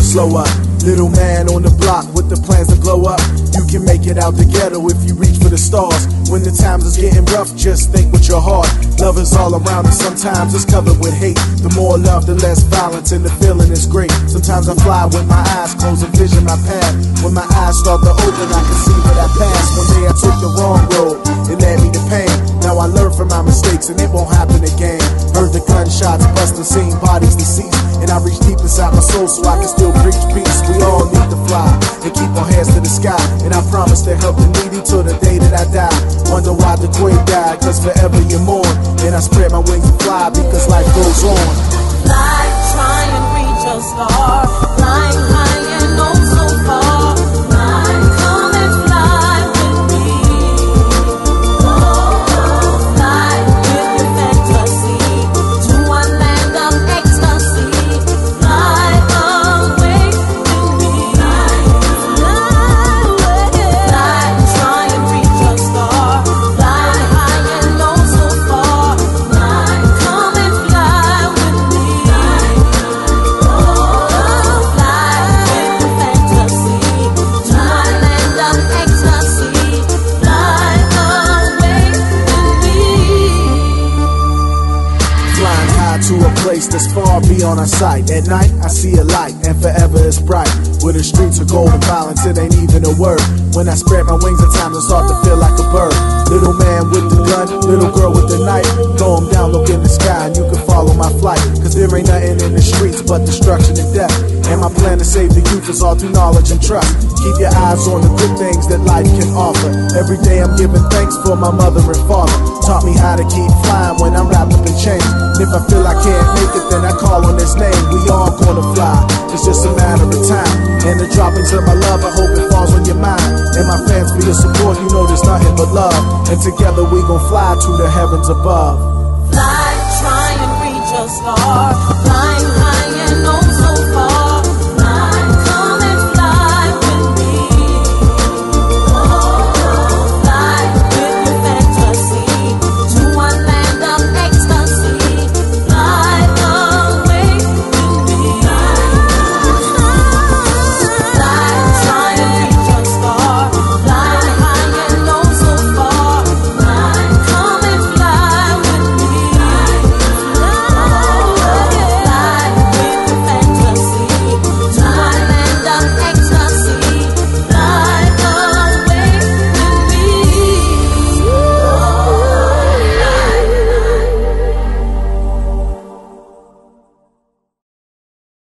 slow up. Little man on the block with the plans to blow up. You can make it out the ghetto if you reach for the stars. When the times is getting rough, just think with your heart. Love is all around and sometimes it's covered with hate. The more love, the less violence, and the feeling is great. Sometimes I fly with my eyes closed and vision my path. When my eyes start to open, I can see what I passed. One day I took the wrong road, it led me to pain. Now I learn from my mistakes and it won't happen again. Heard the gunshots busting, seen bodies deceased, and I reach deep inside my soul so I can still preach peace. We all need to fly and keep our hands to the sky, and I promise to help the needy till the day that I die. Wonder why the queen died, cause forever you mourn. And I spread my wings and fly because life goes on. Fly, try and reach a star. Flying high and oh so far. Fly, come and fly with me. Oh, fly with your fantasy to a land of ecstasy. Fly away with me. Fly away. Fly, try and reach a star. Fly high and oh so far. Fly, come and fly with me. Oh, fly with your fantasy to a land of ecstasy. Fly away with me. Flying high to a place that's far beyond our sight. At night, I see a light, and forever it's bright. Where the streets are gold and violence, it ain't even a word. When I spread my wings, at times I start to feel like a bird. Little man with the gun, little girl with the knife. Throw 'em down, look in the sky, and you can follow my flight. Cause there ain't nothing in the streets but destruction and death. And my plan to save the youth is all through knowledge and trust. Keep your eyes on the good things that life can offer. Every day I'm giving thanks for my mother and father. Taught me how to keep flying when I'm wrapped up in chains. And if I feel I can't make it, then I call on his name. We all gonna fly, it's just a matter of time. And the droppings of my love, I hope it falls on your mind. And my fans for your support, you know there's nothing but love. And together we gon' fly to the heavens above. Fly.